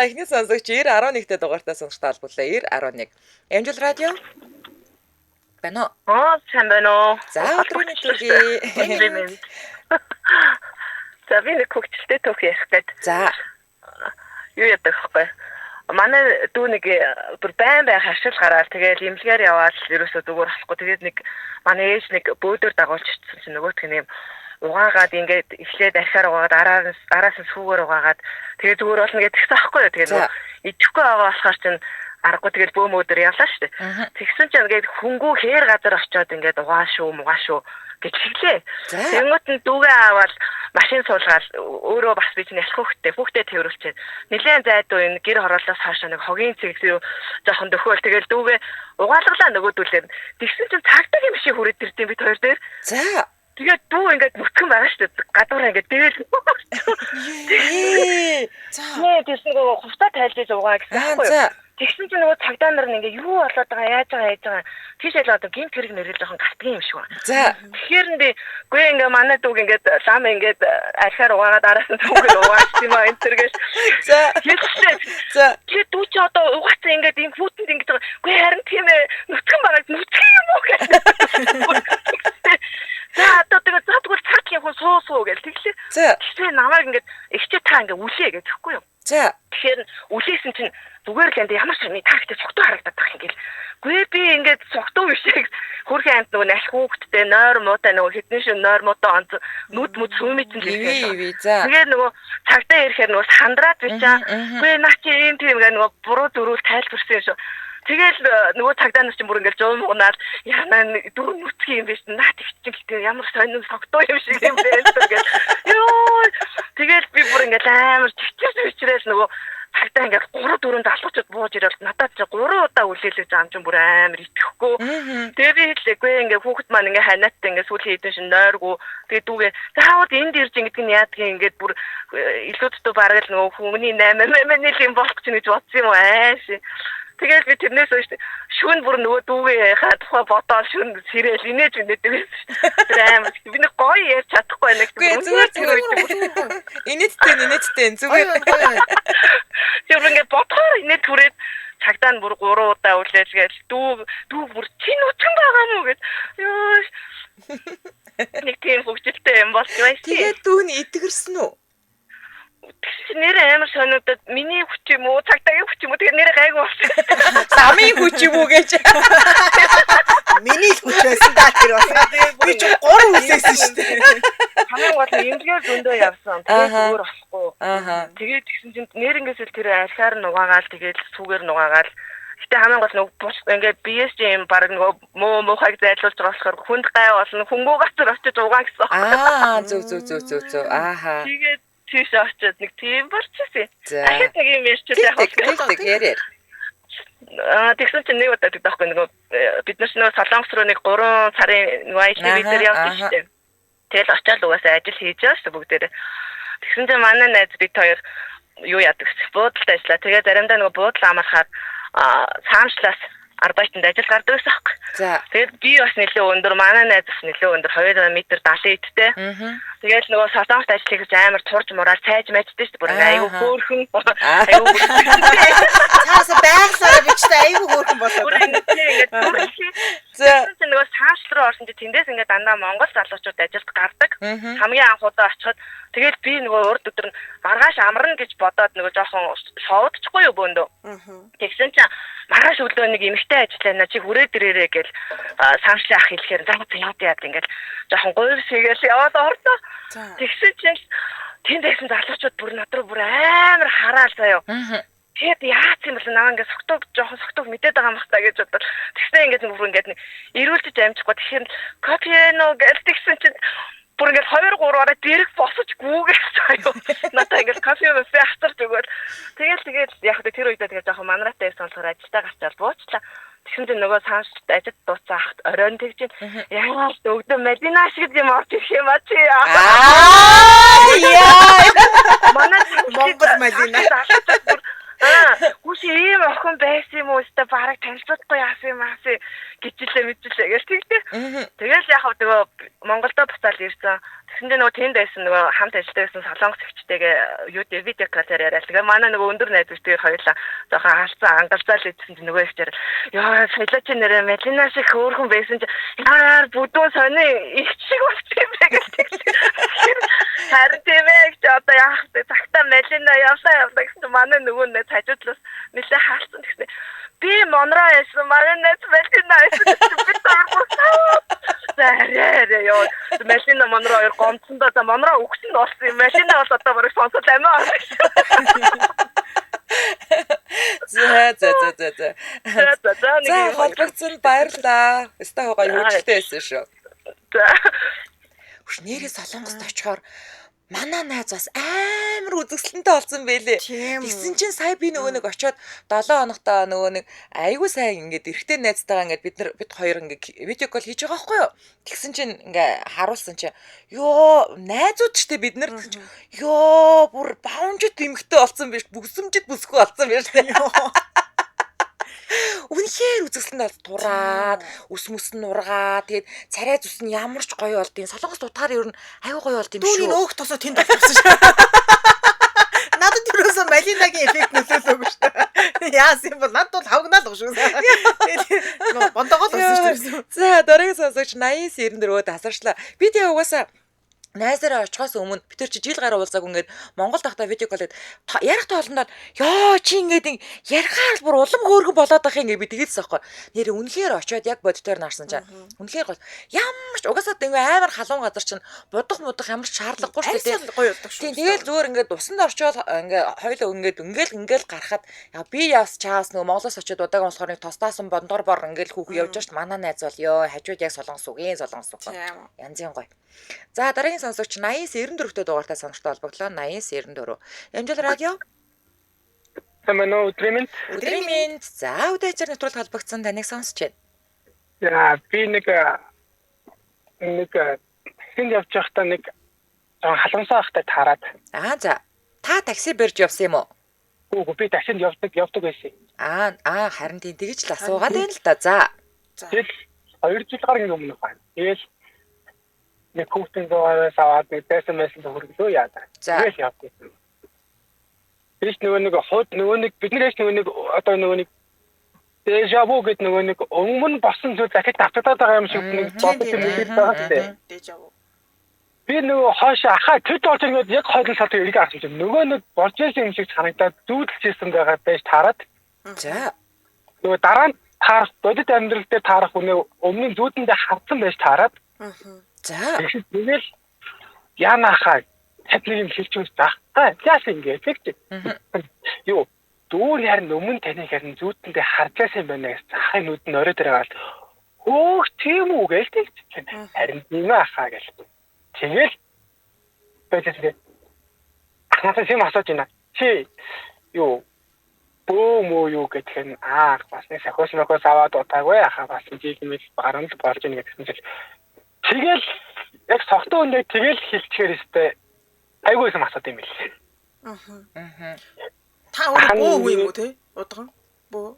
За эхний сонсогч 11-тэй дугаартай сонсогч таалбарлаа. 11. Амжил радио. Бано. сайн байна уу? За өдрийн мэндийг. За би нэг хөгжилтэй түүх ярих гээд. За. Юу яадаг вэ? Манай дүү нэг бүр байн хашил гараад тэгээд имлэгээр яваад ерөөсөө зүгээр болохгүй. Тэгээд нэг манай ээж нэг бөөдөр дагуулчихсан чинь нөгөөтг нь юм угаагаад ингээд эхлээд архиар угаагаад араас нь сүүгээр угаагаад тэгээд зүгээр болно гэж тэгсэн аахгүй юу. Тэгээд идэхгүй байгаа болохоор чинь аргагүй тэгээд бөөмөдөр явлаа шүү дээ. Тэгсэн чинь ингээд хөнгөө хээр газар очиод ингээд угаа шүү гэж хэлээ. Тэнгуут нь дүүгээ аваад машин суулгаад өөрөө бас би чинь ялах хүүхдээ тэрвэрлчихэд нэлээд зайдуу энэ гэр хороолоос хойш нэг хогийн цэг жоохон дөхөөл тэгэл дүүгээ угаалгалаа нөгөөдүүлээ. Тэгсэн чинь цагдаагийн юм шиг хүрээд ирдیں۔ Бид хоёр дээр. За. Тэгээд дүү ингээд нүцгэн байгаа шүү дээ. Гадуур ингээд дээл. За. Тэгсэн нөгөө хувцас тайлж угаа гэсэн байхгүй юу? Тэгсэн чинь нөгөө цагдаа нар нь ингээ юу болоод байгаа яаж байгаа тийшээ л одоо гинт хэрэг нэрэл жоохон галтгийн юм шиг байна. За тэгэхээр нь би гүй ингээ манай дүүг ингээд лам ингээд архиар угаагаад араас нь түүгээр угааж юм аа энэ төргөөс. За чи дүү чи одоо угаацсан ингээд энэ хүүтэнд ингээд гүй харин тийм ээ нүцгэн байгаа нүцгэн юм уу гэх. За одоо тэгээд задгүй цагийн хүн суу гэл тэглээ. Тэгэхээр намайг ингээд ихчээ та ингээд үлээ гэж тэгэхгүй юу? За тэгэхээр үлээсэн чинь зүгээр л энэ ямар ч нэг тагтаа цогтоо харагдаад байх юм гээл. Гүй би ингээд цогтоо бишээ хөрхөн амт нөгөө нах хүүхдтэй нойр муутай нөгөө хэдэн шин нойр муутай онц нүд мүд сүмэтэн лээ. Тэгээд нөгөө цагтаа ирэхээр нөгөө сандраад бичаа. Гүй наа чи ийм тийм гээ нөгөө буруу зөрүүл тайлбарсан юм шүү. Тэгэл нөгөө цагдаа нар чинь бүр ингээд жоо муунаад яна дөрөв нүцгий юм биш наа тэгчих гэлтэй ямар сонин цогтоо юм шиг юм бэ гэж. Йоо тэгэл би бүр ингээд амар чичээс нөгөө цагтаа ингээд 3-4 залуучууд бууж ирэл надад чи 3 удаа үлээлж ам чинь бүр амар итгэхгүй. Тэгээ би хэлээгүй ингээд хүүхэд маань ингээд ханааттай ингээд сүүлийн хэдэн шин нойргүй тэгээ дүүгээ заавал энд ирж ингэдэг нь яадгийн ингээд бүр илүүдтэй бараг л нөгөө хүмүүний 8 юм болох ч гэж бодсон юм ааш. Тэгээд би тэрнээс шүүн бүр нөгөө дүүгээ тухай бодоод шүүн сэрэл инээж үнэдэг байсан шүү дээ. Тэр амар би нэг гоё ярьж чадахгүй байна гэх зүгээр. Инээдтэй зүгээр. Тэр ингээд бодохоор инээд түрээд цагдаа нь бүр 3 удаа үлээлгээл дүү бүр чинь үтгэн байгаа мó гэж. Ёо. Нэг тийм хөвгөлтэй юм болчихваа. Тэгээд дүүний итгэрсэн үү? Нэр амар сонирдод миний хүч юм уу цагдаагийн хүч юм уу тэгээ нэр гайгүй болсон. Самын хүч юм уу гэж. Миний л хүч байсан даа тэр болсон. Би ч 3 үлээсэн шүү дээ. Хамгийн гол нь имлэгээр зөндөө явсан. Тэгээд зүгээр болохгүй. Тэгээд тэгсэн чинь нэр ингэсэл тэр архиар нугаагаал тэгээд сүүгээр нугаагаал. Гэтэ хамгийн гол нь ингээд BSG юм баг нөгөө муухайг зайлуулж байгаа болохоор хүнд гай болно. Хөнгөө гацар очиж угаа гэсэн. Зүг. Ааха. Тэгээд тийш очоод нэг тийм болчихсон. Ахад нэг юм ярьчих яах вэ? Тэгсэн чинь нэг удаа таахгүй нэг бид нар нөгөө Солонгос руу нэг 3 сарын нөгөө ажлын визээр явсан шүү дээ. Тэгэл очиад угаасаа ажил хийж байгаа шүү бүгдээрээ. Тэгсэн чинь манай найз бид хоёр юу яадаг вэ? Буудалд ажиллаа. Тэгээ заримдаа нөгөө буудлаа амархаад цаамшлаас арбайтанд ажил гардаг байсан аахгүй. За. Тэгээд би бас нэлээ өндөр, манай найз бас нэлээ өндөр 2 м 70 идтэй. Тэгээд нөгөө Солонгост ажил хийж амар турж мураал цайж мэждэж шүү дээ. Айгу хөөрхөн. Айгу. Цааса байглаараа бичтэй айгу хөөрхөн болоод. Ингээд түрхий. За. Нөгөө цааш руу орсон чи тэндээс ингээд дандаа Монгол залуучууд ажилд гардаг. Хамгийн анх удаа очиход тэгээд би нөгөө урд өдөр нь маргааш амарна гэж бодоод нөгөө жоохон шоудчихгүй юу бөөндөө. Тэгсэн чинь маргааш өглөө нэг эмэгтэй ажиллана чи хүрээд ирээрээ гэл саншлын ах хэлэхээр яад ингээд жоохон гойр шигээл яваад ордоо. Тэгсэн чинь тэнд байсан залуучууд бүр над руу бүр амар хараал заяа. Тэгээд яац юм бол наваа ингээд жоохон согтог мэдээд байгаа юм хта гэж бодоод тэгснэ ингээд бүр ингээд ирүүлж амжихгүй тэгэхээр кофено гэж тэгсэн чинь бүр ингээд 2-3 ороо дэрэг босож гүүгээс заяа. Надаа ингээд кофе хацар зүгээр. Тэгээд яг тэр үедээ тэгээд жоохон манараатай байсан болохоор ажилдаа гарчаад буучлаа. Тэгсэн чинь нөгөө цаашд ажид дуусаа хат оройн тэгж яагаад өгдөө Медина шиг юм орж ирэх юм а чи. Яа. Манай Монгол Медина. Хүч ийм охин хүн байсан юм уу өстө бараг танилцуулахгүй яасан юм аасаа гिचлээ мэдчихлээ гэж тэгтээ. Тэгэл яг нөгөө Монголдо буцаал ирсэн. Тэгсэндээ нөгөө тэнд байсан нөгөө хамт ажилладаг байсан солонгос эгчтэйгээ юу дээ видео колоор яриад. Тэгээ манай нөгөө өндөр найзтай хоёулаа жоохон хаалцсан ангалзаал идсэн чинь нөгөө ихчээр яа соёлоо чи нэрэ Мелина шиг хөөрхөн байсан чи яар бүдүүн сони их шиг болчих юм бэ гэж тэгсэн. Харин тийм ээ ч одоо яах вэ? Цагтаа Мелина явлаа гэсэн манай нөгөө нэг хажуудлаас нэлээ хаалцсан гэсэн. Би Монро байсан манай найз Мелина байсан би таарсан. Зарээ ёо. Мелина Монро хоёр гомцондоо за Монро өгсөн болсон юм. Мелина бол одоо барыг сонсоод амиа. За холбогдсон баярлаа. Өстой хогоо хөвчтэй байсан шүү. Хүш нэрээ солонгост очихоор манай найз бас амар үзэсгэлэнтэй болсон байлээ. Тэгсэн чинь сая би нөгөө нэг очиод 7 хоногтоо нөгөө нэг айгуу сайн ингээд эргэтэй найзтайгаа ингээд бид хоёр ингээд видео кол хийж байгаа байхгүй юу? Тэгсэн чинь ингээд харуулсан чинь ёо найзууд ч té бид нар ёо бүр баунжит эмхтэй болсон биш бүсэмжид бүсгүй болсон биш тэ. Үнэхээр үзэсгэлэнтэй бол тураад ус мөс нь ургаа тэгээд царай зүс нь ямар ч гоё болд юм. Солонгос утгаар ер нь айгүй гоё болд юм шүү. Түүний өөх тосоо тэнд болсон шүү. Надад юусэн Малинагийн эффект нөлөөлөөгүй шүү. Яасан бол надад бол хавгнаал шүү. Тэгээд бондогоо л болсон шүү. За дараагийн сонсогч 8994-өөд асарчлаа. Би тэгээ угаасаа найзаараа очихоос өмнө бид чи жил гараа уулзаагүй ингээд Монголд тахта видео колод ярих тоолондоо ёо чи ингээд ярихаар л бүр улам хөөргөн болоод байх юм ингээд би тэгэлсэн байхгүй. Нэр үнэхээр очиод яг бодитоор нарсан чинь үнэхээр гоё. Ямар ч угаасаа ингээ амар халуун газар чинь будах ямар ч шаардлагагүй шүү дээ. Гоё болдог шүү. Тийм тэгэл зүгээр ингээд усанд орчоод ингээ хоёлоо ингээл гарахад яа би яас чаас нөгөө Монголоос очиод удаагийн болохоор нэг тостаасан бондор бор ингээл хүүхүү явж шít манай найз бол ёо хажууд яг солонгос үгийн солонгос үг. Янзын гоё. За дараагийн сонсогч 8994-тэй дугаартай сонортой холбогдлоо 8994. Амжилт радио. Тамано өдрийн мэнд. За үдээчээр нэвтрүүлэг холбогдсон таныг сонсч байна. Яа би нэг хэн явж байхдаа нэг халамсаа ахтай таарад. За та такси барьж явсан юм уу? Үгүй би таксинд явдаг байсан. Харин тийм тэгж л асуугаад байна л да. За. Тэгэл 2 жил гарсан өмнө байна. Тэгэл нэг хүүхдийн зоогоос аваад нэг байсан хөргөлөө яадаг. Тэгэл явдаг. Биш нөгөө нэг бид нэрээс одоо нөгөө нэг дежаву гэдэг нөгөө нэг өмнө босон зүйл захид давтагдаад байгаа юм шиг нэг бодож байгаа. Дежаву. Би нөгөө хоош ахаа төд болж ингээд яг хойдол салтыг эргэж авсан чинь нөгөө нэг болж байсан юм шиг санагдаад зүүдэлжсэн байгаа байж таарад. За. Нөгөө дараа нь таарах бодит амьдрал дээр таарах үнэ өмнө зүүдэндээ хавцсан байж таарад. За. Тэгэл яанахаа хатныг юм хэлчихвэл заахтай. Яасан ингэ тэгчих. Юу дүүр харин өмнө таны харин зүүдэндээ харжаасан байна гэж захын нүд нь орой дээр гал. Хөөх тийм үү гэж тэгчих. Харин тийм ахаа гэж. Тэгэл бэлээ. Ахнаас юм асууж байна. Чи юу бөөмөө юу гэх юм бас нэг сахиос нөхөөс аваад утаагүй ахаа бас жиг юм гарам л болж ийн гэсэн чинь тэгэл яг согтуу үндэ тэгэл хэлчихээр өстэй айгүйсэн асууд юм билээ. Та өөрөө бөө юм уу те? Удган бөө.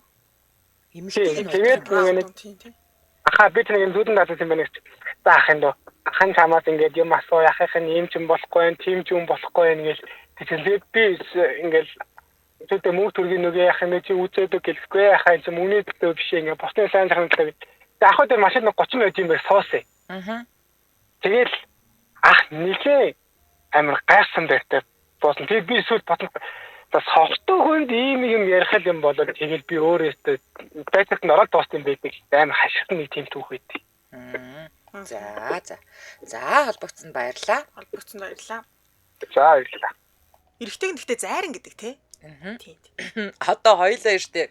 Тэгээд нэг ахаа би нэг зүудэн датсан юм байна гэж. За ахын доо ахын чамаас ингээд юм асуу яхахын юм ч юм болохгүй юм, тийм ч юм болохгүй юм гэж тэгээд би ингээд зөвхөн мөнгө төргийн нөгөө яхах юм чи үзээд гэлэхгүй яхаа юм үнэ дэвтэй биш ингээд босны сайн захантай. Ахаа дээр машин 30 байж юм байх суусаа. Тэгэл нэлээ амар гайхсан байртай боосон. Тэгээд би эсвэл ботно бас хогтоо хүнд ийм юм ярих юм болоод тэгэл би өөрөөсөө байцаагт нь ороод дууссан юм байдаг. Амар хашигт нэг тийм түүх байдаг. За холбогдсон баярлаа. За баярлалаа. Эрэгтэй гэхдээ зайран гэдэг те. Тийм. Одоо хоёлаа штэ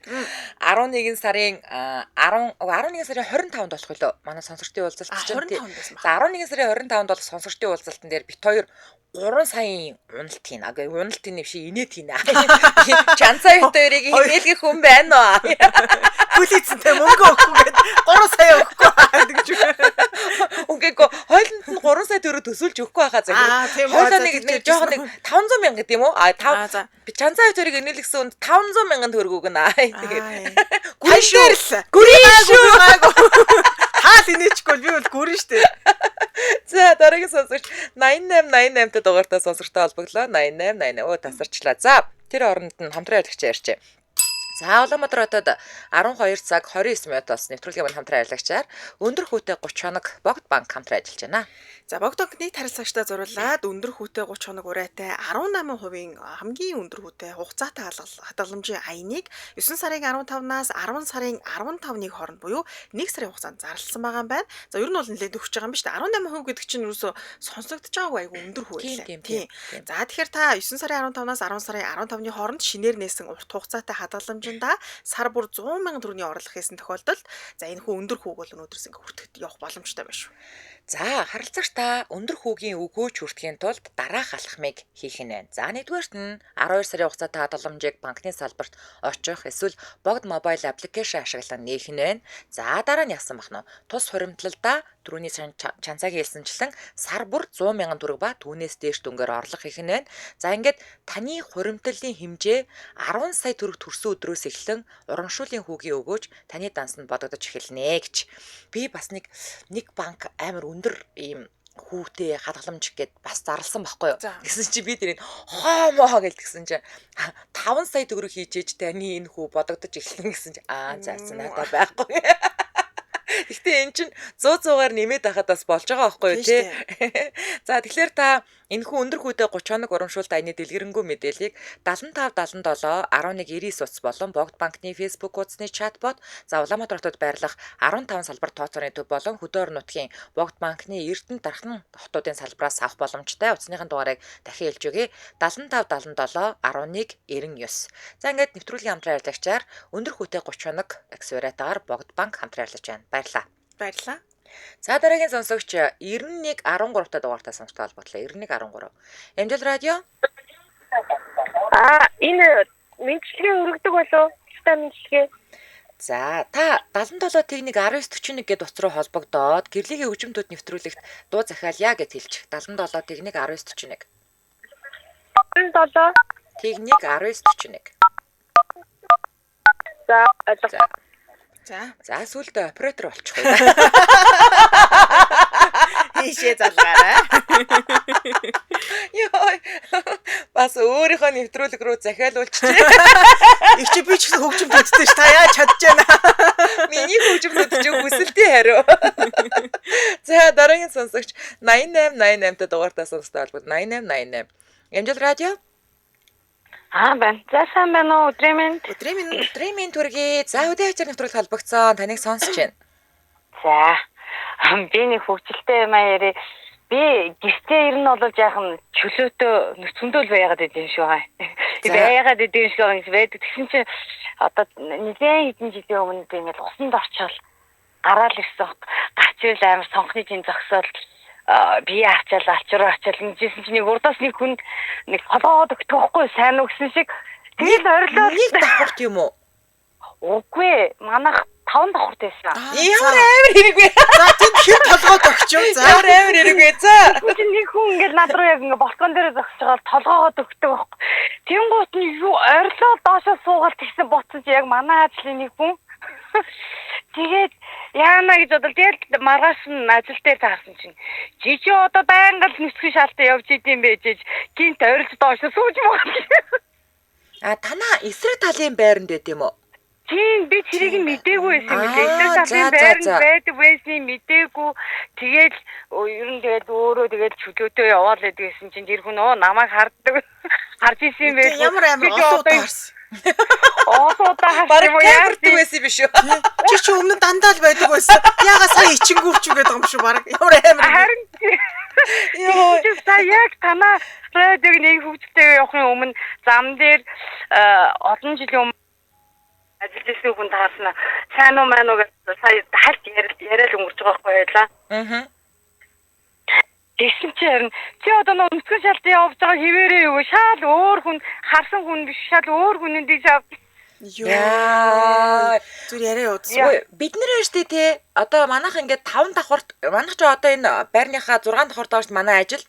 11 сарын 25-нд болох хөлөө манай сонсогчдын уулзалт чинь. За 11 сарын 25-нд болох сонсогчдын уулзалтан дээр бит хоёр 3 саяын уналт хийнэ. Уналт хийнэ биш инээд хийнэ. Чанцаа бит хоёрыг хийнэлгэх хүн байна уу? Бүлицэнтэй мөнгө өгөхгүй гээд 3 сая өгөхгүй гэж. Үгүй хойлонд нь 3 сая төгрөг төсөөлж өгөхгүй байхаа тийм үү. Хойлоо нэг жоохон нэг 500 мянга гэдэг юм уу? Чанцаа хоёрыг инээлгсэн үнд 500 мянган төгрөг өгнө. Тэгээд гүрэн шүү. Гүрэн шүү. Хаал инээчгүй би бол гүрэн штэ. За дараагийн сонсогч 8888-т дугаартаа сонсогчтой холбогдлоо. 8888 оо тасарчлаа. За тэр оронд нь хамтран ярилцагч ярьчээ. За Улаанбаатар хотод 12 цаг 29 минутаас нэвтрүүлгийн маань хамтран ярилцагчаар өндөр хүүтэй 30 хоног Богд банк хамтран ажиллаж байна. За Богд банкны тарилцагчтай зориулаад өндөр хүүтэй 30 хоног урайтай 18% хамгийн өндөр хүүтэй хугацаатай хадгаламжийн аяныг 9 сарын 15-наас 10 сарын 15-ны хооронд буюу 1 сарын хугацаанд зарласан байгаа юм байна. За ер нь бол нэлээд өгч байгаа юм ба шүү дээ. 18% гэдэг чинь юусоо сонсогдож байгаагүй айгу өндөр хүү байлаа. Тийм. За тэгэхээр та 9 сарын 15-наас 10 сарын 15-ны хооронд шинээр нээсэн урт хугацаатай хадгаламжиндаа сар бүр 100 мянган төгрөгийн орлого хийсэн тохиолдолд за энэ хүү өндөр хүүг бол өнөөдрөөс ингээ хүртэхэд явах боломжтой байна шүү. За харилцагч та өндөр хүүгийн өгөөж хүртэхийн тулд дараах алхмыг хийх нь байна. За нэгдүгээрт нь 12 сарын хугацаатай хадгаламжийг банкны салбарт очих эсвэл Богд мобайл аппликейшн ашиглан нээх нь байна. За дараа нь яасан бахна. Тус хуримтлалдаа түрүүний чанцаагийн хэлсэнчлэн сар бүр 100 мянган төгрөг ба түүнээс дээш дүнгээр орлого хийх нь байна. За ингээд таны хуримтлалын хэмжээ 10 сая төгрөг төрсөн өдрөөс эхлэн урамшууллын хүүгийн өгөөж таны дансанд бодогдож эхэлнэ гэж. Би бас нэг банк амар өндөр ийм хүүтэй хадгаламж гэд бас зарласан байхгүй юу. Гэсэн чи би тэрийг хоомоо гэлтгсэн чи 5 сая төгрөг хийжээж таны энэ хүү бодогдож эхэлнэ гэсэн чи заасан надад байхгүй. Гэхдээ эн чинь 100-100-аар нэмээд байхад бас болж байгаа байхгүй юу тий. За тэгэхээр та энэхүү өндөр хүүтэй 30 хоног урамшуулт аяны дэлгэрэнгүй мэдээллийг 75 77 1199 утас болон Богд банкны Facebook хуудасны чатбот за Улаанбаатар хотод байрлах 15 салбар тооцооны төв болон хөдөө орон нутгийн Богд банкны Эрдэнэ дархан хотуудын салбараас авах боломжтой. Утасныхын дугаарыг дахин хэлж өгье. 75 77 1199. За ингээд нэвтрүүлгийн хамтран ярилцагчаар өндөр хүүтэй 30 хоног аксеуратаар Богд банк хамтран ярилцаж байна. Баярлалаа. За дараагийн сонсогч 91 13 та дугаартаа сонсогч холбоотлоо. 91 13. Эмжил радио. Энэ мэдлэгээ өргөдөг болов? Ста мэдлэгээ. За та 77 техник 1941 гэдэг утас руу холбогдоод гэрлэгийн хөгжимтүүд нэвтрүүлэгт дуу захиалъя гэж хэлж 77 техник 1941. 77 техник 1941. За ойлголоо. За сүлд оператор болчихгүй. Ийшээ залгаарай. Йой. Бас өөрийнхөө нэвтрүүлэг рүү захиалуулчихъя. Их чи би ч гэсэн хөгжим татдаг ш. Та яаж чадж байна? Миний хөгжим татж хүсэлтийн хариу. За дараагийн сонсогч 8888 та дугаартаа сонсдог холбогд 8888. Эмжил радио. Байна. За сайн байна уу? Өдрийн минь төргий. За үдээ хачаар нэвтрүүлэг холбогдсон. Таныг сонсож байна. За. Би нэг хөвгөлтэй юм яриа. Би гэртээ ер нь бол жаахан чөлөөтөө нүцгэндөөл байгаад идэв шүү хаа. Байгаад идэв шүү гэж байдаг. Тэгсэн чинь одоо нэлээд хэдэн жилийн өмнө би ингээд усанд орчвол гараал ирсэн. Гарчвал амар сонхны жин зогсоол би авчаал ингэжсэн чинь нэг урдаас нэг хүн нэг холоод өгтөхгүй сайн уу гэсэн шиг тэгэл орилоо. Нэг давхарт юм уу? Үгүй манайх 5 давхарт байсан. Ямар амар хэрэггүй. За тийм хэн толгойд өгчөө. За ямар амар хэрэггүй. За нэг хүн ингээд над руу яг ингээд балкон дээр зогсож байгаа толгоогоо өгдөг байхгүй. Тэнгуут нь юу орилоо доошоо суугаад тэгсэн буцаж яг манай ажлын нэг хүн тэгээд яана гэж бодол тэгэл маргааш нь ажил дээр таарсан чинь жижи одоо байнга л нүсгэн шалтаа явж идэм байж гинт орилж доош сууж байгаа. Танаа эсрэг талын байранд байд юм уу? Тийм би тэрийг мэдээгүй байсан юм лээ. Эсрэг талын байранд байдаг байсан мэдээгүй. Тэгээд ер нь тэгээд өөрөө тэгээд чөлөөтөө яваал гэдгийгсэн чинь тэр хүн намайг харддаг. Харж исэн байх. Ямар амар олоод харсан. Оосоо бараг камердаг байсан юм биш үү? Чи ч өмнө дандаа л байдаг байсан. Яага сая ичингүүвч гэдэг юм шүү бараг. Ямар амар. Харин ёо та яг танаа радиог нэг хөвгөлтэй явахын өмнө зам дээр олон жилийн өмнө ажиллаж ирсэн хүн таарсан. Сайн уу маань уу гэж сая хальт яриад өнгөрч байгаа байхгүй байлаа. Тэгсэн чинь чи одоо нүцгэн шалтаа явж байгаа хിവэрээ юу шал өөр хүн харсан хүн биш шал өөр хүнэн дэж Яа. Зүр яриа удаа. Бид нэр штэ те. Одоо манайх ингээд 5 давхарт манайх ч одоо энэ байрныхаа 6 давхарт байгаа штэ манай ажил.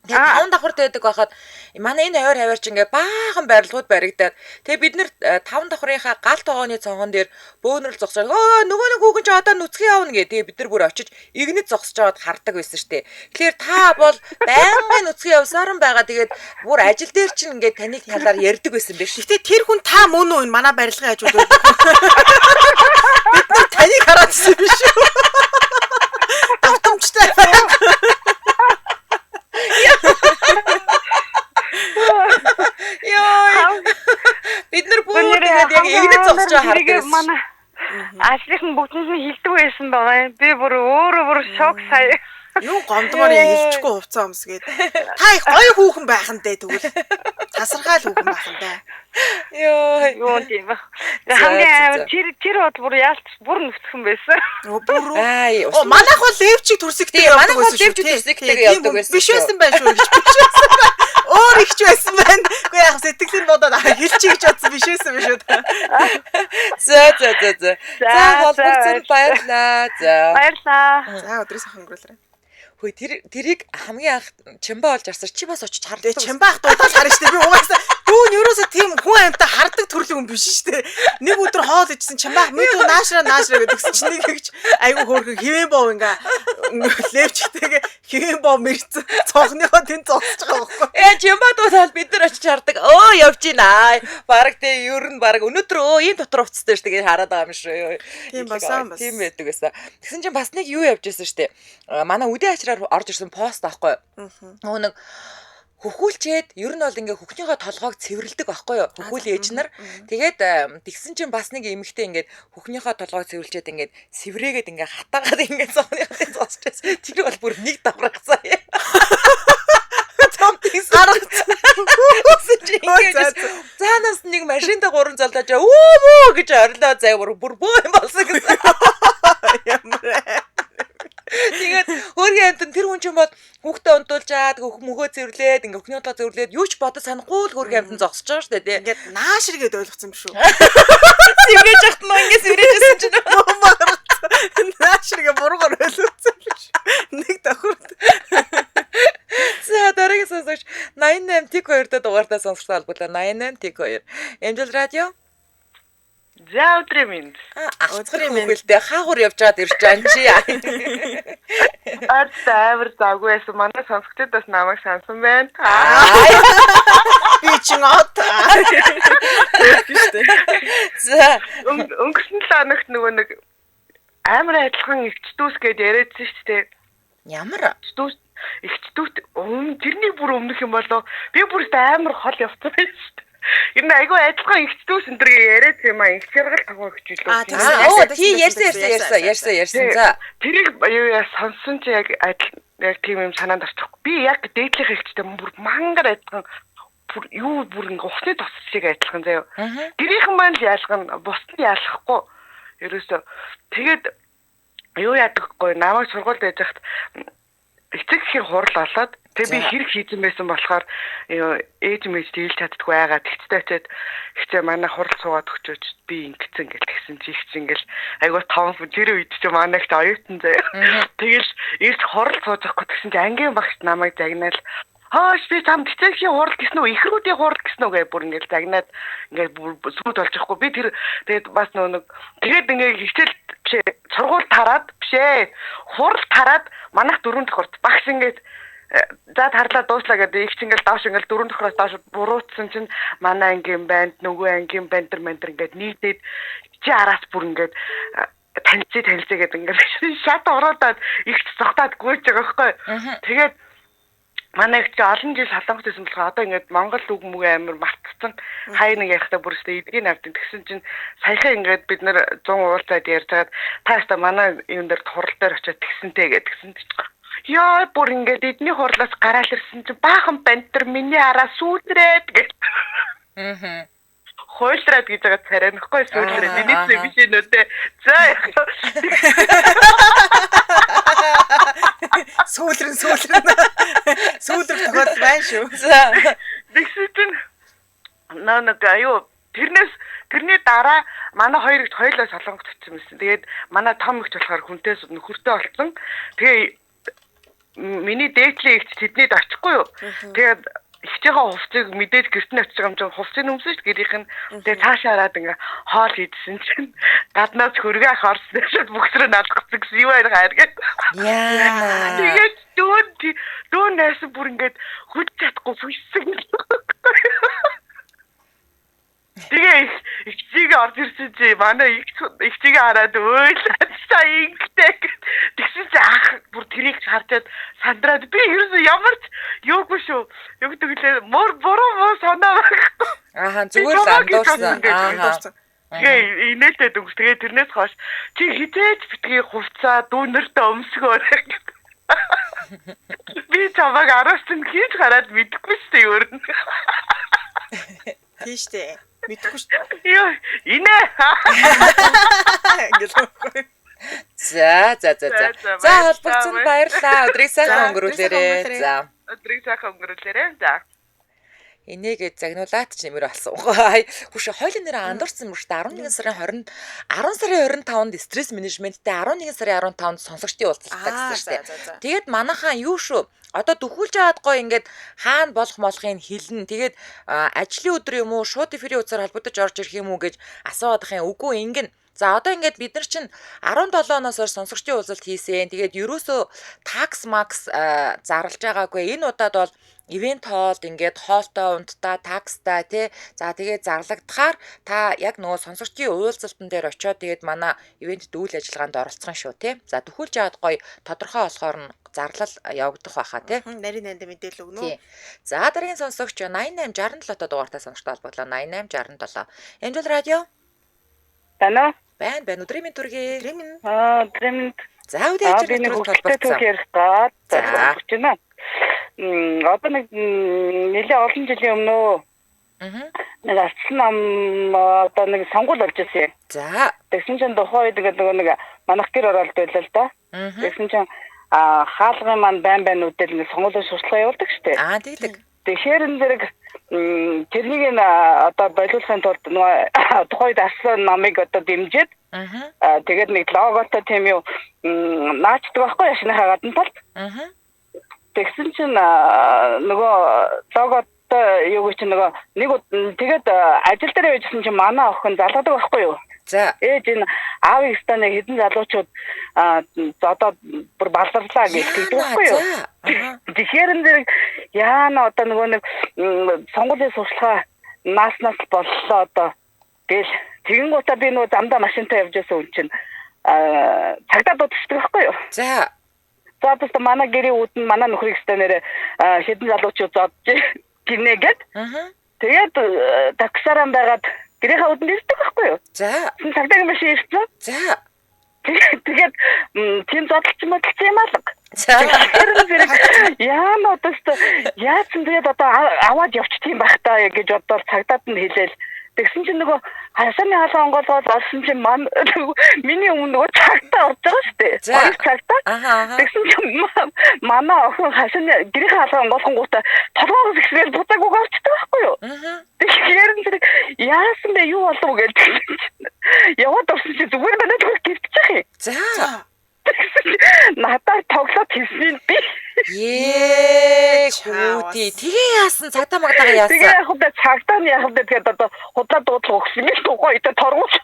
Тэгээ 5 давхарт байдаг байхад манай энэ хаваарч ингээ баахан барилгууд баригдаад тэгээ бид нэр 5 давхрынхаа гал тогооны цонгон дээр бөөнөрл зогсож нөгөө нэг хүүхэн ч одоо нүцгэн явна гэ. Тэгээ бид нар бүр очиж игнэд зогсож аваад хардаг байсан штэ. Тэгэхээр та бол байнгын нүцгэн явсаар нь байгаа. Тэгээд бүр ажил дээр чинь ингээ таныг талаар ярьдаг байсан биш. Гэтэ тэр хүн та мөн үү манай барилгын хажууд байдаг. Бид нар таныг хараад ирсэн биш үү? Автомчтай. Яа. Бид нар бүр тэгээд яг игнэд зогсож хардаг байсан. Манай ажлынхан бүгдээс нь хилдэг байсан байгаа юм. Би бүр өөрөө шок сая. Юу гомдгоор хэлчихгүй хувцас өмсгээд. Та их гоё хүүхэн байх нь дээ тэгвэл. Тасаргаал хүүхэн байх нь дээ. Юу тийм ба. Хамгийн тэр бод бүр яалт бүр нүцгэн байсан. Бүр оо манайх бол левчиг төрсөгтэй явдаг байсан шүү. Левчиг төрсөгтэй явдаг байсан. Биш байсан байх шүү гэж биш байсан. Өөр ихч байсан байна. Үгүй яг сэтгэлийн бодоод хэлчих гэж бодсон биш байсан биш үү? За. За холбогдсон баярлаа. Баярлаа. За өдрөөс хөнгөрүүлрээ. Хөөе тэрийг хамгийн анх чамбаа олж арсаар чи бас очиж харддаг. Чамбаа ах дуудаад харна штэ. Би угаасаа дүүн ерөөсөө тийм хүн амьтаа хардаг төрлийн хүн биш штэ. Нэг өдөр хоол ичсэн чамбаа мэдүү наашраа гэдгсэн чинь нэг гэж айгу хөөрхөн хивэн бов ингээ левчтэйгээ хивэн бов мэрц цонхныхоо тэн зогсож байгаа байхгүй. Чамбаа дуудаад бид нар очиж хардаг. Явж гинэ. Бараг тэ ер нь бараг өнөөдөр ийм дотор уцтай штэ гэж хараад байгаа юм шүү. Тийм басан бас. Тийм байдаг гэсэн. Тэгсэн чинь бас нэг юу явж байсан штэ. Манай үдээ орж ирсэн пост аахгүй. Нөгөө нэг хөхүүлчээд ер нь бол ингээ хөхнийхөө толгойг цэвэрлдэг байхгүй юу? Хөхүүл ээж нар. Тэгээд тэгсэн чинь бас нэг эмэгтэй ингээд хөхнийхөө толгойг цэвэрлчээд ингээд сэврээгээд ингээ хатаагаад ингээ зовныхаа зогсож байсан. Тэр бол бүр нэг даврагцаа. Цаанаас нэг машинтай гурван залдаж өө гэж орлоо зай бүр бөө юм болсон гэсэн. Тэгээд өөрийн амтан тэр хүн чинь бол хүүхдээ унтуулжаад мөхөө цэвэрлээд ингээ өхний бодлоо цэвэрлээд юу ч бодож санахгүй л өөрийн амтан зогсож байгаа шүү дээ тий. Ингээд нааширгээд ойлгоцсон юм шүү. Сэргээж яхад нөө ингээ сэргээжсэн чинь нааширгээ буруугаар ойлгоцсон юм шүү. Нэг давхарт. За дараагийн сонсогч 88 tik 2 дахь дугаартаа сонсохтой холбоотой 88 tik 2. Эмжил радио. За өдрийн минь. Өдрийн минь гэлтэй хаагур явж чаад ирж байгаа чи. Амар заагүй байсан. Манай сонсогчдод бас намайг сансан байна. Би ч нот. За өнгөрсөн 7 хоногт нөгөө нэг амар адилхан ихчдүүс гээд яриадсэн шүү дээ. Ямар? Ихчдүүт тэрний бүр өмнөх юм болоо. Би бүр амар хол явцсан байж шүү дээ. Энэ айгүй адилхан ихчдүүс энэ төр яриад юм аа. Их жаргал тагуу хичээлээ. Тий ярьсан. За тэрийг юу яа сонсон чи яг тийм юм санаанд орчихгүй. Би яг дээдлэх ихчтэй бүр мангар адилхан бүр ингээ ухсны тус шиг адилхан заяа. Тэрийнхэн маань л яалган бусд нь яалахгүй. Ерөөсөө тэгээд юу яадаггүй намайг сургуульд байж хахад эцэг их хурал олоод тэг би хэрэг хийсэн байсан болохоор ээж мэж дийлж чаддгүй байгаа. Тэгчтэй очиад ихчээ манай хурал суугаад өгчөөч би ингэсэн гэл тэгсэн чи ихч ингээл айгуу таван тэр үед чи манайгт оюутан заяа. Тэгэл ирж хурал сууж авахгүй тэгсэн чи ангийн багш намайг загнаал хоош би там тэцгийн хурал гэсэн үү ихрүүдийн хурал гэсэн үү гэ бүр ингээл загнаад ингээл сүд болж байхгүй би тэр тэгээд бас нэг тэгээд ингээ хичээл сургууль тараад бишээ хурал тараад манайх 4 давхарт багш ингээд за тарлаа дууслаа гэдэг их чинь ингээл доош ингээл 4 давхраас доош буруутсан чинь манай ангийн банд нөгөө ангийн бандер ингээд нийтээд чи араас бүр ингээд танилцээ гэдэг ингээд шат ороодаад ихч зогтаад гүйж байгаа байхгүй. Тэгээд манай их чи олон жил солонгос байсан болохоор одоо ингээд монгол үг мөг амар мартцсан хай нэг ярихтаа бүрстэй эдгийн авдын тэгсэн чинь саяхан ингээд бид нэр 100 уулзаад ярьж хагаад та яста манай юм дээр хурал дээр очиод тэгсэнтэй гэдгсэн чинь яа бүр ингээд эдний хурлаас гараал ирсэн чинь баахан бантер миний араа сүүдрээд гэж хойлраад гэж байгаа царайнахгүй сүүдрээд миний биш нөтэ за сүүлрэн тохиол байна шүү. За тэгсэн чинь нэг аюу тэрний дараа манай хоёр ихт хоёулаа солонгот очсон байсан. Тэгээд манай том ихт болохоор хүнтэй нөхөртэй болсон. Тэгээ миний дээдлийн ихт тэднийд очихгүй юу. Тэгээд ихчийн хувцсыг мэдээж гэрт нь очиж байгаа юм чинь хувцсыг нөмсөн шүү гэрийнх нь. Тэгээ цаашаа хараад ингээ хоол хийдсэн чинь гаднаас хөргөө харсан шууд бүхсрөө наалгацсан гэсэн юу байр хайргээд. Яа. Тэгээд дөө найсан бүр ингээд хүч чадахгүй бүссэн. Тэгээ ихчийг орж ирсэн чи манай ихчийг хараад өөлөө ingтэй тэгсэн чи ах бүр тэрийг харчаад сандраад би ерөөсөө ямар ч юугүй шүү. Яг тэгэлээ буруу санаа. Зүгээр л андуурсан. Тэгээ инээдээд өгс. Тэгээ тэрнээс хойш чи хизээж битгий хувцаа дүүнэртээ өмсгөөр. Би чамайг араас нь хийж гараад мэдэхгүй шүү дээ өөр нь. Тийш дээ. Мэдхгүй шүү. Йоо, инээ. За холбогдсон баярлалаа. Өдрийг сайхан өнгөрүүлээрэй. За. Өдрийг сайхан өнгөрүүлээрэй. За. Энийгээ загнуулаад ч нэмэр болсон. Хүш хоёулын нэр андуурсан юм шүү дээ. 11 сарын 25-нд стресс менежменттэй 11 сарын 15-нд сонсогчдын уулзалтаа гэсэн шүү дээ. Тэгээд манайхаа юу шүү? Одоо дөхүүлж аваад гоё ингээд хаана болох молохыг хэлнэ. Тэгээд ажлын өдөр юм уу, шууд эфирийн утсаар холбогдож орж ирэх юм уу гэж асууад ахын үгүй ингэн. За одоо ингээд бид нар чинь 17 оноос хойш сонсогчдын уулзалт хийсэн. Тэгээд ерөөсөө такс макс зарлж байгаагүй. Энэ удаад бол ивент хоолд ингээд хоолтой унттай такстай тий. За тэгээд зарлагдахаар та яг нөгөө сонсогчдын уулзалтан дээр очиод тэгээд манай ивентэд үйл ажиллагаанд оролцох шүү тий. За төхүүлж аваад гоё тодорхой болохоор нь зарлал явагдах байхаа тий. Нарийн нанд мэдээлэл өгнө үү? За дараагийн сонсогч 8867 дугаартай сонсогчтой холбоодлоо 8867. Энэ бол радио Тана байна өдрийн мэнд төргий. өдрийн мэнд. За үдээч холбогдсон. За бүгднээ. Одоо нэг нэлээ олон жилийн өмнө нэг ардсан ам одоо нэг сонгуул болж ирсэн. За тэгсэн чинь тухайн үед нэг манах гэр оролт байлаа л да. Тэгсэн чинь хаалгын маань байн байнуудад нэг сонгуулийн сурталчилгаа явуулдаг шүү дээ. Тэгдэг. Тэгэхээр энэ зэрэг тэрнийг одоо болиулахын тулд нөгөө тухайд асан намыг одоо дэмжиж тэгээд нэг логотой тийм юу наачдаг байхгүй яшныхаа гадна талд. Тэгсэн чинь нөгөө логотой юу гэж нөгөө нэг тэгээд ажил дээр байжсэн чинь манай охин залгадаг байхгүй юу? За ээж энэ аавын станыг хэдэн залуучууд одоо бүр баларлаа гэж хэлдэг байхгүй юу? Тэгэхээр энэ яана одоо нөгөө нэг сонгуулийн сурталчилгаа нааснаас боллоо одоо гэл тэгэн гутаа би нөгөө замдаа машинтай явж байсан хүн чинь цагдаа дуудчихдаг байхгүй юу? За одоо манай гэрийн үүдэн манай нөхрийг станаар хэдэн залуучууд зодж гинэгээд тэгээд таксараа байгаад гэрийнхаа үүдэн ирдэг байхгүй юу? За цагдаагийн машин ирсэн. За тэгээд тийм зодолч юм алга. За яа одоо яасан тэгээд одоо аваад явчих тийм байх таа гэж бодоод цагдаад нь хэлээл. Тэгсэн чинь нөгөө хасааны хаалга онгоолгоод олсон чинь миний өмнө нөгөө цагтаа орж байгаа шүү дээ. Хоёр цагтаа. Тэгсэн чинь манай охин хасааны гэрийн хаалга онгоолгонгуудаа толгоос ихсгээл буцаагүй гарчдаг байхгүй юу? Тэгэхээр зэрэг яасан бэ юу болов уу гэж яваад орсон чинь зүгээр байна гэж гэртчих юм. За надад тоглоод хэлсэн би. Хөөти. Тэгээ яасан цагтаа магтаага яасан. Тэгээ яг удаа цагтааны яг удаа тэгээд одоо худлаа дуудлага өгсөн юм тухай идэ торгуулж.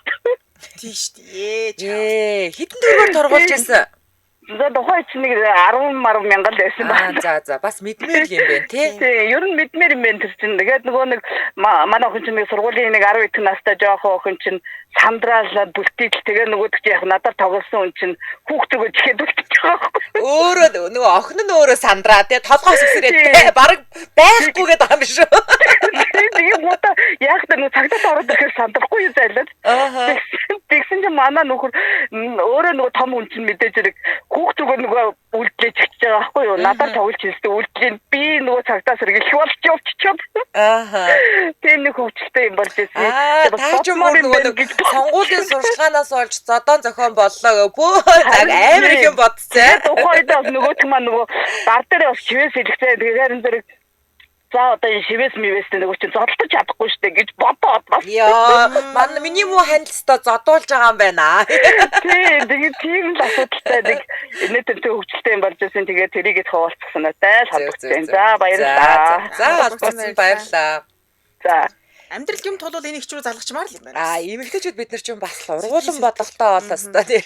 Тийш дээ. Хэдэн төгрөгөөр торгуулж яасан? За тухай чинь нэг 10 мянган байсан байна. За бас мэдмээр юм байна тий. Тий, ер нь мэдмээр юм байна тэр чинь. Тэгээд нөгөө нэг манай охин чинь нэг сургуулийн нэг 10 их настай жоохон охин чинь сандраалаад бүлтийл тэгээ нөгөөд чи яг надад тоглосон хүн чинь хүүхдүүгээ чихэд үлдчихэж байгаа байхгүй. Өөрөө нөгөө охин нь өөрөө сандраа тий толгоос өсрээд баг байхгүйгээд байгаа юм шүү. Тэгээ мото яг нэг цагдаа ороод ирэхээр сандрахгүй юу зайлаад. Тэгсэн чинь манай нөхөр өөрөө нөгөө том хүн чинь мэдээж зэрэг хүүхдүүгээ нөгөө үлдлээж чигч байгаа байхгүй юу? Надад тоглож хэлсэн үлдлийн би нөгөө цагдаа сэргийлэх болж явчиход. Тийм нэг хөвчлөлтэй юм болж ирсэн. Таач нөгөө сонгуулийн сурчлагаанаас олж зодон зохион боллоо бөө амар их юм бодцээ. Тухайд нөгөөт маань нөгөө гар дээр бас чивээс хэлэхтэй тэгэхээр энэ зэрэг за одоо энэ шивээс мивэстэй нөгөө чинь зодтолж чадахгүй штэ гэж бодоод Яа, миний муу хандлстаа зодуулж байгаа юм байна. Тэгээд тийм л асуудалтай нэг инээдтэй хөвчлөлтэй юм болж байсан. Тэгээд тэрийгэд хуваалцсан надад холбогдсон. За баярлалаа. За холбогдсон баярлалаа. За амьдрал юм тулвал энийг хичрүү залгачмаар л юм байна. Эмэгтэйчүүд бид нар ч юм бас ургуулсан бодолтой болоос та тийм.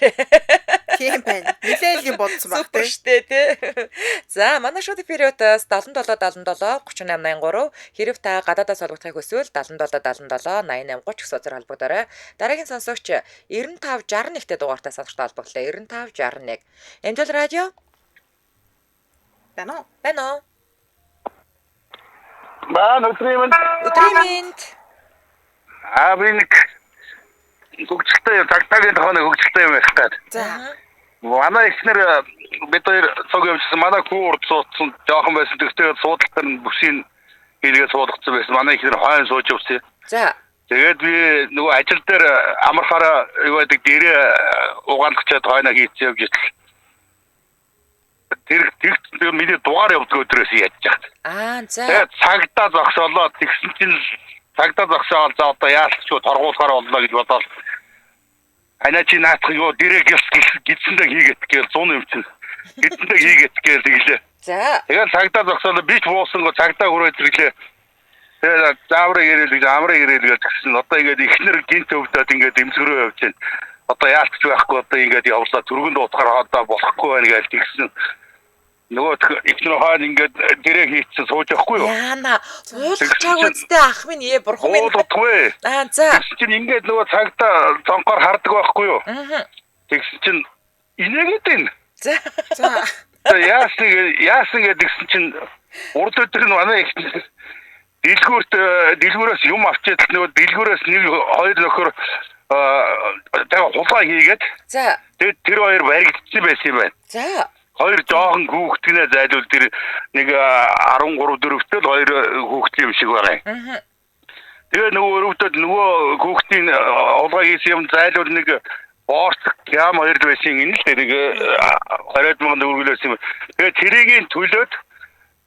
Тийм байна. Нилээл юм бодсон баг тийм шүү дээ. За манай шоуд периодоос 77 77 3883 хэрэг та гадаадаас холбогдохыг хүсвэл 77 77 88 30 гэсээр холбогдорой. Дараагийн сонсогч 95 61-тэй дугаартай сонсогчтой холбогдлоо. 95 61. Эмжил радио. Байна уу? Байна уу? Өдрийн Өдрийн би нэг хөгжилтэй тагтагийн тохооны хөгжилтэй юм байх гэдэг. За. Манай ихнэр бид хоёр цог явуулсан. Манай хүү урд суудсан жоохон байсан. Тэгтээ суудалтар нь бүсийн хийлгээ суудагцсан байсан. Манай ихнэр хойно сууж явсан. За. Тэгээд би нөгөө ажил дээр амархаараа юу гэдэг дээрээ угаалгачаад хойно хийцээ явж итэл. Тэр миний дугаар явдаг өдрөөс яаж яах. За. Тэгээд цагдаа зогсоолоо тэгсэн чинь цагдаа зогсоол за одоо яалтч торгуулахаар боллоо гэж бодоод анаа чи наадах юу дэрэг гидсэндээ хийгээд гээл 100 юм чинь гидсэндээ хийгээд гээл тэглээ. За. Тэгээд цагдаа зогсоолоо би ч буусангаа цагдаа хүрээд ирлээ. Тэгээд зааврыг ирээлэг амрыг ирээлэг гэсэн одоо ингээд ихнэр гинт өвдөд ингээд эмзгөрөө явж байна. Одоо яалтч байхгүй одоо ингээд явлаа түргэнд утгаар одоо болохгүй байна гэж тэгсэн. Нөгөө ихнэр хойно ингээд дэрэг хийцэн сууж явахгүй юу? Яана уулгачааг үстэй ах минь бурхан минь. Уулгахгүй. За. Чинь ингээд нөгөө цагтаа цонхоор хардаг байхгүй юу? Тэгсэн чинь инээгээд байна. За. За яасан гэдгсэн чинь урд өдөр нь манай их дэлгүүрээс юм авчиад нөгөө дэлгүүрээс нэг хоёр нөхөр тэгээ хулгай хийгээд. За. Тэгээд тэр хоёр баригдсан байсан юм байна. За. Хоёр жоохон хүүхдгнээ зайлуул тэр нэг 13 4-тэй л хоёр хүүхд юм шиг байна. Тэгээ нөгөө өрөвдөд нөгөө хүүхдийн хулгай хийсэн юм зайлуул нэг боорцог ям хоёр байсан энэ л нэг 20 мянган төгрөгөөс юм. Тэгээ тэрийг төлөөд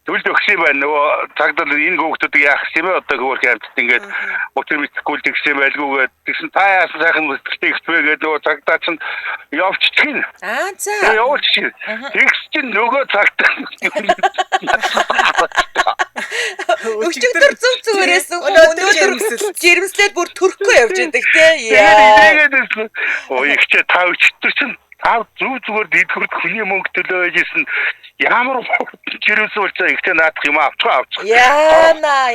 төлд өгсөн юм байна. Нөгөө цагдаа энэ хүүхдүүдийг яах юм бэ одоо хөөх юмт ингээд өтөр мэдхгүй тэгсэн байлгүйгээд тэгсэн та яасан сайхан сэтгэлтэй ихтэй гэдэг нөгөө цагдаа чинь явчихчихин. За. Тэгээ явуулчих. Тэгс чинь нөгөө цагдаа өчигдөр зүгээрээс өнөөдөр жирэмслээд бүр төрөхгүй явж байдаг тий. Тэгээд ихчээ та өчигдөр чинь тав зүгээр дэдгүрд хүний мөнгө төлөө байжсэн ямар жирэмс болцоо ихтэй наадах юм авчих. Яана.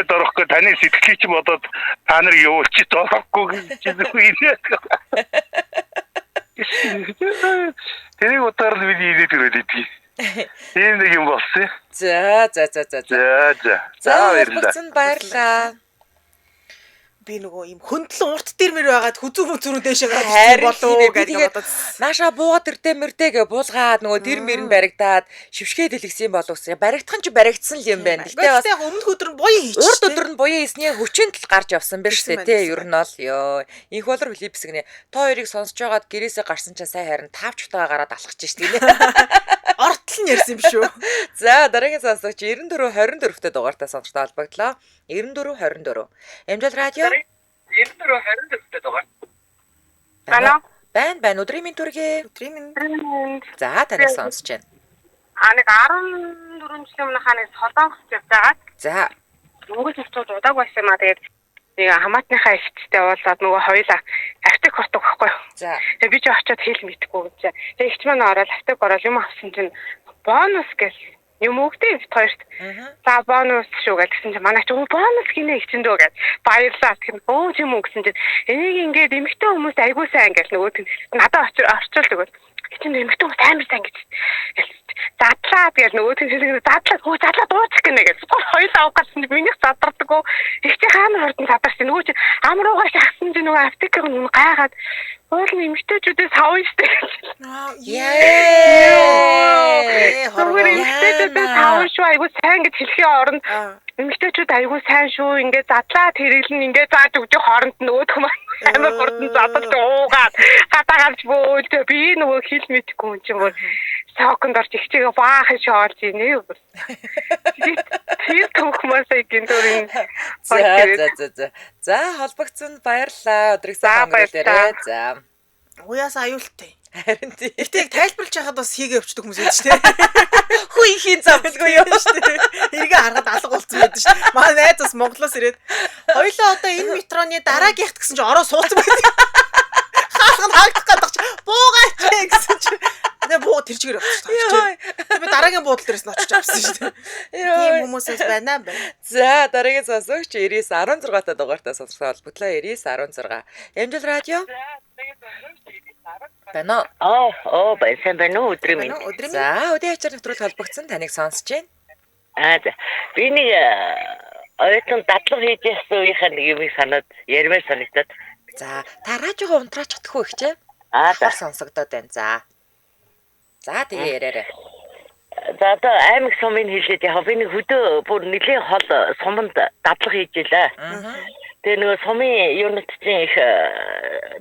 Дорохгүй таны сэтгэлийг ч бодоод та нар явуулчих дорохгүй гэж хэлээ. Тэрийг утгаар нь миний идэх хэрэглэдэг. Энэ нэг юм болсон. За. Баярлалаа. Би нөгөө юм хөндлөн урт дээр мэр байгаад хүзүү мүзүүрүү дэшээ гараад болоо гэж бодоод нааша буугаад ирдэ мэрдэ гэ буулгаад нөгөө дэр мэр нь баригдаад шившгээд хэлгсэн болов уу. Баригдхан ч баригдсан л юм байна. Гэтэ бас өмнөх өдөр нь буян хийчих. Урд өдөр нь буян хийсний хүчинд л гарч явсан биш үү те. Ер нь бол ёо. Инх болор Филиппс гинэ. Та хоёрыг сонсож байгаад гэрээсээ гарсан чинь сая харин 5 чутгаа гараад алхаж штэ гинэ. Ортол нь ярьсан юм шүү. За дараагийн сонсогч 94 24-тэй дугаартай сонсогчтой холбогдлоо. 94 24. Эмжил радио 94 24-тэй дугаар. Байна. Өдрийн минь төргий. За таныг сонсож байна. Нэг 14 жилийн өмнө ханыг солонгос явж байгаа. За. Өнгөц авчууд удааг байсан маа тэгээд нэг хамаатныхаа ихтэй уулзаад нөгөө хоёулаа аптек хотог байхгүй юу. За. Тэгээд би ч очиод хэл мэдгүй гэж. Тэгээд ихч маань ороод аптек ороод юм авсан чинь бонус гэж юм өгдөө бит хоёрт. За бонус шүү гэсэн чинь манай ч бонус гинэ ихчэндөө гэж баярлаа гэх юм. Тийм үү гэсэн чинь энийг ингээд эмэгтэй хүмүүс айгуу сайн гэж нөгөө надад орчуулдаг бол чинь эмэгтэй хүмүүс амар сайн гэж. Задлаа тэгэл нөгөө задлаа дуучих гинэ гэж. Хоёулаа авахсан минийх задрдаггүй. Ихтэй хаана хурдан задарсан нөгөө чи амруугаа шахсан чинь нөгөө аптекээр нь гайхаад уулын эмэгтэйчүүдээс хавна штэ. Эмэгтэйчүүдээс хавна шүү айгуу сайн гэж хэлхийн оронд эмэгтэйчүүд айгуу сайн шүү ингээд задлаа тэрэлэн ингээд зааж өгдөг хооронд нөгөөх юм амар хурдан задалж уугаад гадаа гарч бөөлдөө би нөгөө хэл мэдгүй юм чинь бүр шоконд орж ихчгээ баахан шоолж ийнэ юу. Тэр төгмөөсэй гинтөрийн. За холбогдсон баярлалаа. Өдрийг сайн өнгөрүүлээрэй. За. Уяасаа аюултай. Харин тийм. Гэтэ тайлбарлаж яхад бас хийгээ өвчдөг хүмүүс байдаг шүү дээ. Хүү ихийн замлгүй юу шүү дээ. Эргээ харахад алга болсон байдаг шүү дээ. Манай найз бас Монголоос ирээд хоёлоо одоо энэ метроны дараагийнх гэсэн чинь ороо суудсан байдаг. Хаалганд хаагдах гэдэг чинь буугаач гэсэн чинь тэгээ буу тэр чигээр авчихсан. Би дараагийн буудлын дээрээс нь очиж авсан шүү дээ. Тийм хүмүүсээс байна. За дараагийн сонсогч 9916 та дугаартаа сонсох холбогдлоо 9916. Амжилт радио. Бано. Сайн байна уу өдрийн минь. За өдөө ачаар нэвтрүүлэг холбогдсон таныг сонсож байна. За би нэг оюутан дадлага хийж ясан үеийнхээ нэг юм санаад ярмаар санагдаад. За та радиогоо унтраач чадахгүй их чэ? За сонсогдоод байна. За тэгээ яриарай. За одоо аймаг сумын хэлээд яг би нэг хөдөө бүр нэлийн хол суманд дадлага хийж илаа. Тэгээ нөгөө сумын юунууд чинь их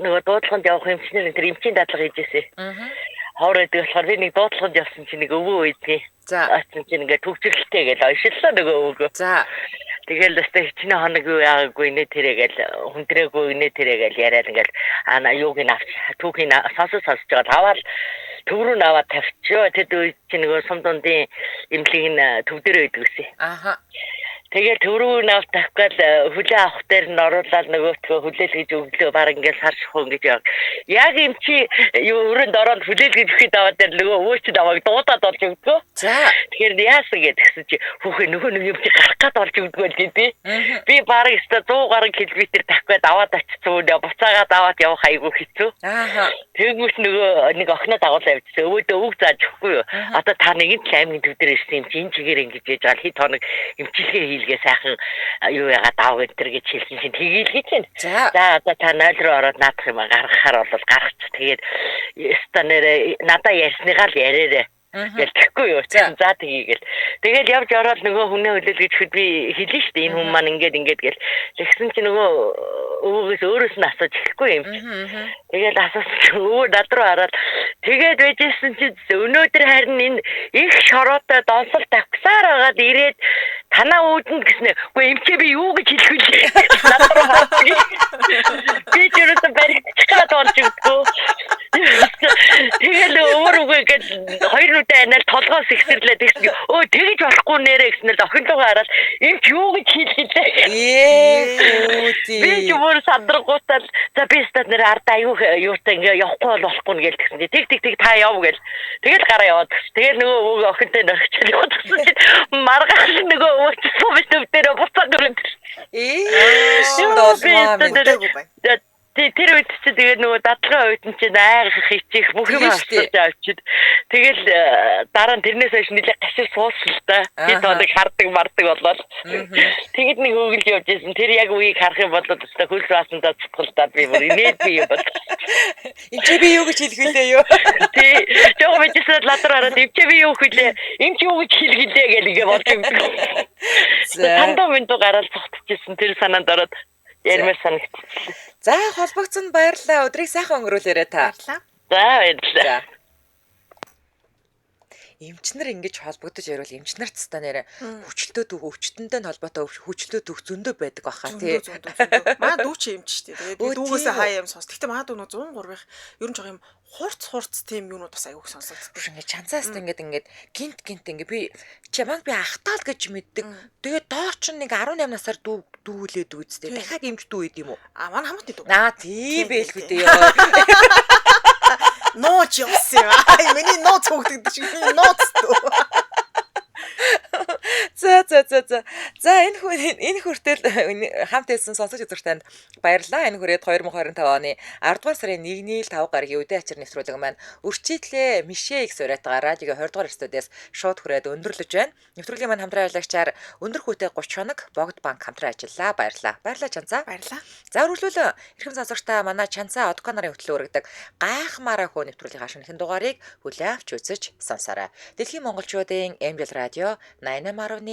нөгөө дуудлаганд явах эмчнэр тэр эмчийн дадлага хийж ирсэн. Ховроод болохоор би нэг дуудлаганд явсан чинь нэг өвөө үйдээ. За очсон чинь ингээ төвчрэлтэй гэж ойшлоо нөгөө өвгөө. За тэгэл өстэй хичнээн хоног юу яагаагүй нэ тэрэгээл хүндрээгүй нэ тэрэгээл яриад ингээл юуг нь авч түүхийн сонсож байгаа таваал төв рүү наваад тавьчихё. Тэд үе чинь нөгөө сум дундын эмнэлгийн төв дээр байдаг гэсэн. Аха. Тэгээд төв рүү наваад тавьгаад хүлээ авах дээр нь оруулаад нөгөөтгөө хүлээл гэж өглөө баг ингээл сарших хүн гэж яг. Яг юм чи өрөөнд ороод хүлээл гэж ихэд аваад дээр нөгөө өөч давааг дуудаад болж өгдгөө. За. Тэгэхээр яасан гэдгсэн чи хүүхээ нөгөө нэг юм чи гарах гад болж өгдгөө л дээ. Би баг өстө 100 гаруй километр тавьгаад аваад очсон. Буцаагаад аваад явах айгүй хэцүү. Ааха. Тэгмээс нөгөө нэг охиноо дагуулсан явчихсан. Өвөөдөө үг зааж өгөхгүй юу. Одоо та нэгэн ч аймгийн төв дээр ирсэн юм чи энэ чигээр ингэж яж гал хит хоног эмчилгээ хийлгээ сайхан юу яагаад аав энэ гэж хэлсэн чинь тгийл гэж байна. За одоо та 0 руу ороод наадах юм гаргахаар бол гаргач. Тэгээд станерэ надаа ярьсныгаа л яриарэ. Гэлтэхгүй юу. За тгийгэл. Тэгэл явж ороод нөгөө хүнээ хөлөөлгөж хэд би хэлнэ шүү дээ. Энэ хүн маань ингээд гэл. Тэгсэн чи нөгөө өвгөөс өөрөөс нь асууж ихгүй юм. Тэгэл асуусан өвөө над руу хараад тэгээд байжсэн чи өнөөдөр харин энэ их шороотой донсол тавьсаар байгаад ирээд танаа үүдэн гэснэ. Үгүй эмчээ би юу гэж хэлэх вэ? Над руу хараад би ч юусэн баригдчихад болж өгдгөө. Тэгэл өмөргөө гэж хоёр нүдэ анаар толгоос ихсэрлээ тэгсэн. Өө тэгэж болохгүй нэрэ гэснээр охин руу хараад эмч юу гэж хэлээ. Би ч бүр сандрагуутал за би стад нэр ард аюу юутай ингээ явахгүй болохгүй гэж тэгсэн. Тэг та яв гэл. Тэгэл гараа яваад. Тэгэл нөгөө охинтой нөрчл явуулсан чинь маргааш нөгөө өөчсөн биш төвдөрөө буцаад өрөнд. Тэр үед чи тэгээд нөгөө дадлага үед нь чи айгах хийчих бүх юм авчиж авчид. Тэгэл дараа нь тэрнээс хойш нэлээ гашир суулсан л да. Би тоодаг хардаг мардаг болоод. Тэгэд нэг өглөө явж ирсэн. Тэр яг үеийг харах юм бол өстой хөлс баасан цацгал да би бүр инээд би юм бол. Энд чи би юу гэж хэлгэлээ юу? Тий. Жоо мэдээсээ ладраа хараад энд чи би юу хэлээ? Энд чи юу гэж хэлгэлээ гэл ингээ болж өгдөг. Тандаа минь гараад цогтчихсэн тэр санаанд ороод ярмаар санагдчихлаа. За холбогдсон баярлалаа. Өдрийг сайхан өнгөрүүлээрэй та. За баярлалаа. Эмчнэр ингэж холбогдож ярил эмчнэрт та нэрэ хүчтэй холбоотой хүчлүүд өгөх зөндөө байдаг баха тий. Маа дүү чи эмч шүү дээ. Тэгээд дүүгээсээ хаяа юм сонс. Гэтэ маа дүү 103-ийнх ер нь жоо юм хурц тийм юунууд бас аягүй сонсогддог. Ингэ чанцаас ингээд гинт ингээ би чамайг би ахтаал гэж мэддэг. Тэгээд доор ч нэг 18 насаар дүүлээд үзтээ. Дахиад эмч дүү идэм үү? Манай хамтны дүү. Тийм байлгүй дээ ёо. Нууч явсан. Миний нууц хөөгдөгдөж миний нууц дөө. За энэ хүртэл хамт хэлсэн сонсогч үзэгчдэнд баярлалаа. Энэ хүрээд 2025 оны 10 дугаар сарын 1-ний 5 гарагийн үдээ ачаар нэвтрүүлэг маань өрчийдлээ Мишэ X уриатгаар радиогийн 20 дугаар студиэс шууд хүрээд өндөрлөж байна. Нэвтрүүлгийн маань хамтран ажиллагчаар өндөр хүүтэй 30 хоног Богд банк хамтран ажиллаа. Баярлалаа Чанцаа. Баярлалаа. За үргэлжлүүлэн эрхэм сонсогчдаа манай Чанцаа Одко нарын хөтлөө өргөдөг гайхмаараа хөө нэвтрүүлгийн шинэхэн дугаарыг хүлээн авч үзэж сонсоорой. Дэлхийн монголчуудын Амжилт радио 88.3